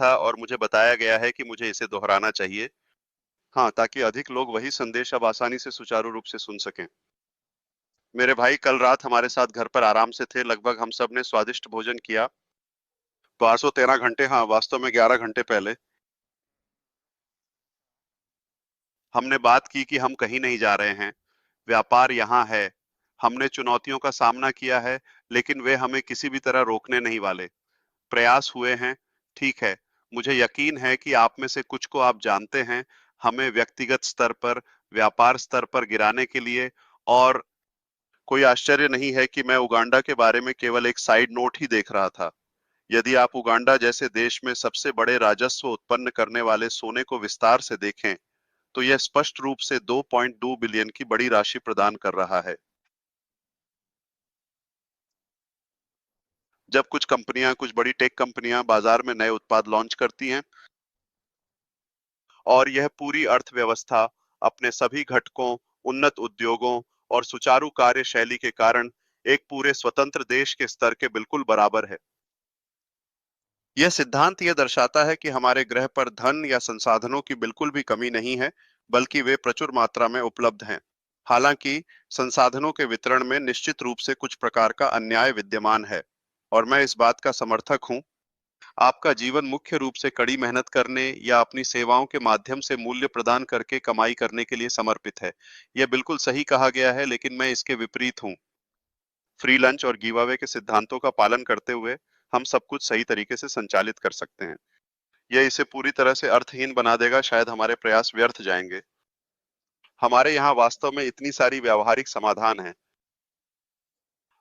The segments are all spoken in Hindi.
था और मुझे बताया गया है कि मुझे इसे दोहराना चाहिए। हाँ, ताकि अधिक लोग वही संदेश अब आसानी से सुचारू रूप से सुन सकें। मेरे भाई कल रात हमारे साथ घर पर आराम से थे, लगभग हम सब ने स्वादिष्ट भोजन किया। 1213 घंटे, हाँ, वास्तव में 11 घंटे पहले हमने बात की कि हम कहीं नहीं जा रहे हैं। व्यापार यहाँ है। हमने चुनौतियों का सामना किया है, लेकिन वे हमें किसी भी तरह रोकने नहीं वाले। प्रयास हुए हैं, ठीक है। मुझे यकीन है कि आप में से कुछ को आप जानते हैं। हमें व्यक्तिगत स्तर पर, व्यापार स्तर पर गिराने के लिए। और कोई आश्चर्य नहीं है कि मैं उगांडा के बारे में केवल एक साइड नोट ही देख रहा था। यदि आप उगांडा जैसे देश में सबसे बड़े राजस्व उत्पन्न करने वाले सोने को विस्तार से देखें, तो यह स्पष्ट रूप से 2.2 बिलियन की बड़ी राशि प्रदान कर रहा है। जब कुछ कंपनियां, कुछ बड़ी टेक कंपनियां बाजार में नए उत्पाद लॉन्च करती हैं और यह पूरी अर्थव्यवस्था अपने सभी घटकों, उन्नत उद्योगों और सुचारू कार्यशैली के कारण एक पूरे स्वतंत्र देश के स्तर के बिल्कुल बराबर है। यह सिद्धांत यह दर्शाता है कि हमारे ग्रह पर धन या संसाधनों की बिल्कुल भी कमी नहीं है, बल्कि वे प्रचुर मात्रा में उपलब्ध हैं। हालांकि संसाधनों के वितरण में निश्चित रूप से कुछ प्रकार का अन्याय विद्यमान है, और मैं इस बात का समर्थक हूं। आपका जीवन मुख्य रूप से कड़ी मेहनत करने या अपनी सेवाओं के माध्यम से मूल्य प्रदान करके कमाई करने के लिए समर्पित है। यह बिल्कुल सही कहा गया है, लेकिन मैं इसके विपरीत हूं। फ्री लंच और गिव अवे के सिद्धांतों का पालन करते हुए हम सब कुछ सही तरीके से संचालित कर सकते हैं। यह इसे पूरी तरह से अर्थहीन बना देगा, शायद हमारे प्रयास व्यर्थ जाएंगे। हमारे यहाँ वास्तव में इतनी सारी व्यावहारिक समाधान हैं।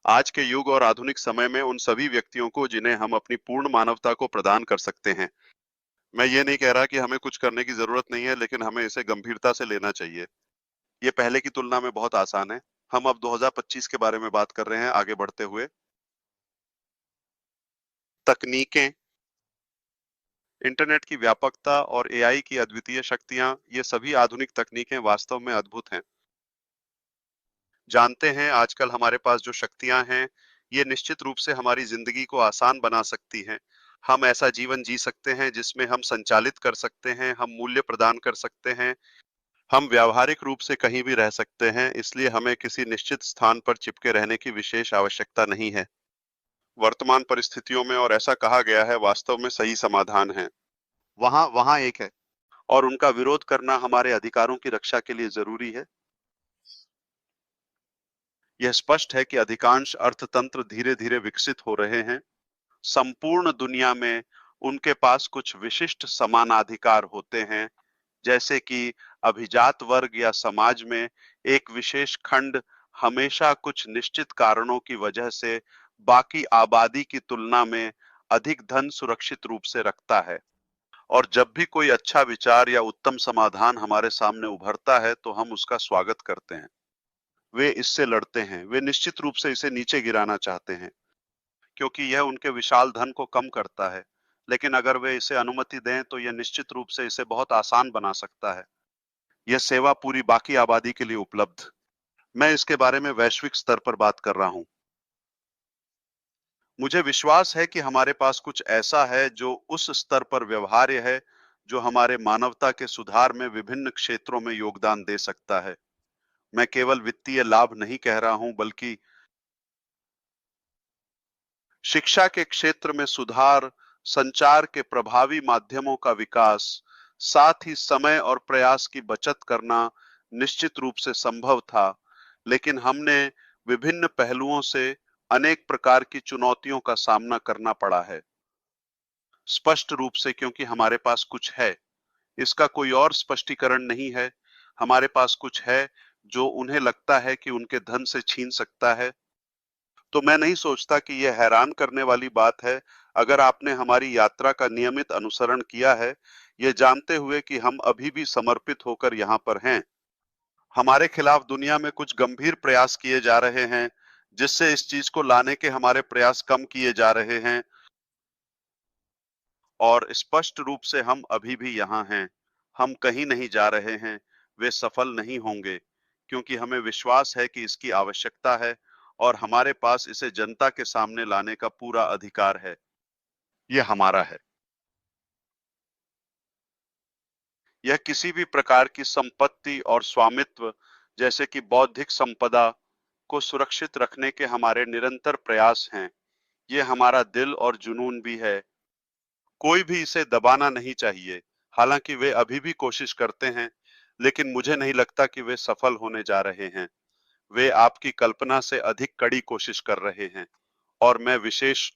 आज के युग और आधुनिक समय में उन सभी व्यक्तियों को जिन्हें हम अपनी पूर्ण मानवता को प्रदान कर सकते हैं। मैं ये नहीं कह रहा कि हमें कुछ करने की जरूरत नहीं है, लेकिन हमें इसे गंभीरता से लेना चाहिए। ये पहले की तुलना में बहुत आसान है। हम अब 2025 के बारे में बात कर रहे हैं, आगे बढ़ते हुए। तकनीकें, इंटरनेट की व्यापकता और एआई की अद्वितीय शक्तियां, ये सभी आधुनिक तकनीकें वास्तव में अद्भुत हैं। जानते हैं, आजकल हमारे पास जो शक्तियां हैं, ये निश्चित रूप से हमारी जिंदगी को आसान बना सकती हैं। हम ऐसा जीवन जी सकते हैं जिसमें हम संचालित कर सकते हैं, हम मूल्य प्रदान कर सकते हैं, हम व्यावहारिक रूप से कहीं भी रह सकते हैं, इसलिए हमें किसी निश्चित स्थान पर चिपके रहने की विशेष आवश्यकता नहीं है। वर्तमान परिस्थितियों में, और ऐसा कहा गया है, वास्तव में सही समाधान है। वहां वहां एक है, और उनका विरोध करना हमारे अधिकारों की रक्षा के लिए जरूरी है। यह स्पष्ट है कि अधिकांश अर्थतंत्र धीरे धीरे विकसित हो रहे हैं। संपूर्ण दुनिया में उनके पास कुछ विशिष्ट समानाधिकार होते हैं, जैसे कि अभिजात वर्ग या समाज में एक विशेष खंड हमेशा कुछ निश्चित कारणों की वजह से बाकी आबादी की तुलना में अधिक धन सुरक्षित रूप से रखता है। और जब भी कोई अच्छा विचार या उत्तम समाधान हमारे सामने उभरता है, तो हम उसका स्वागत करते हैं। वे इससे लड़ते हैं, वे निश्चित रूप से इसे नीचे गिराना चाहते हैं, क्योंकि यह उनके विशाल धन को कम करता है। लेकिन अगर वे इसे अनुमति दें, तो यह निश्चित रूप से इसे बहुत आसान बना सकता है। यह सेवा पूरी बाकी आबादी के लिए उपलब्ध। मैं इसके बारे में वैश्विक स्तर पर बात कर रहा हूं। मुझे विश्वास है कि हमारे पास कुछ ऐसा है जो उस स्तर पर व्यवहार्य है, जो हमारे मानवता के सुधार में विभिन्न क्षेत्रों में योगदान दे सकता है। मैं केवल वित्तीय लाभ नहीं कह रहा हूं, बल्कि शिक्षा के क्षेत्र में सुधार, संचार के प्रभावी माध्यमों का विकास, साथ ही समय और प्रयास की बचत करना निश्चित रूप से संभव था। लेकिन हमने विभिन्न पहलुओं से अनेक प्रकार की चुनौतियों का सामना करना पड़ा है। स्पष्ट रूप से, क्योंकि हमारे पास कुछ है। इसका कोई और स्पष्टीकरण नहीं है। हमारे पास कुछ है जो उन्हें लगता है कि उनके धन से छीन सकता है। तो मैं नहीं सोचता कि यह हैरान करने वाली बात है अगर आपने हमारी यात्रा का नियमित अनुसरण किया है, ये जानते हुए कि हम अभी भी समर्पित होकर यहाँ पर हैं। हमारे खिलाफ दुनिया में कुछ गंभीर प्रयास किए जा रहे हैं, जिससे इस चीज को लाने के हमारे प्रयास कम किए जा रहे हैं, और स्पष्ट रूप से हम अभी भी यहाँ हैं। हम कहीं नहीं जा रहे हैं। वे सफल नहीं होंगे, क्योंकि हमें विश्वास है कि इसकी आवश्यकता है, और हमारे पास इसे जनता के सामने लाने का पूरा अधिकार है। ये हमारा है। यह किसी भी प्रकार की संपत्ति और स्वामित्व जैसे कि बौद्धिक संपदा को सुरक्षित रखने के हमारे निरंतर प्रयास हैं। ये हमारा दिल और जुनून भी है। कोई भी इसे दबाना नहीं चाहिए। हालांकि वे अभी भी कोशिश करते हैं, लेकिन मुझे नहीं लगता कि वे सफल होने जा रहे हैं। वे आपकी कल्पना से अधिक कड़ी कोशिश कर रहे हैं और मैं विशेष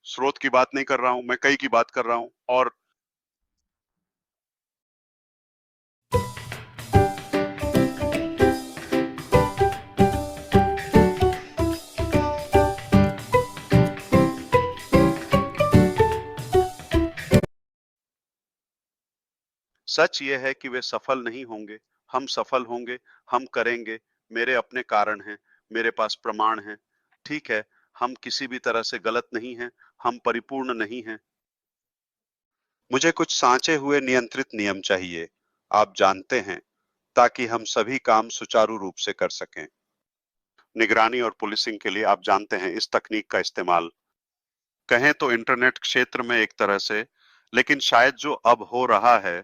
स्रोत की बात नहीं कर रहा हूं, मैं कई की बात कर रहा हूं। और सच ये है कि वे सफल नहीं होंगे। हम सफल होंगे, हम करेंगे। मेरे अपने कारण हैं, मेरे पास प्रमाण हैं। ठीक है, हम किसी भी तरह से गलत नहीं हैं, हम परिपूर्ण नहीं हैं। मुझे कुछ सांचे हुए नियंत्रित नियम चाहिए, आप जानते हैं, ताकि हम सभी काम सुचारू रूप से कर सकें। निगरानी और पुलिसिंग के लिए आप जानते हैं इस तकनीक का इस्तेमाल कहें तो इंटरनेट क्षेत्र में एक तरह से, लेकिन शायद जो अब हो रहा है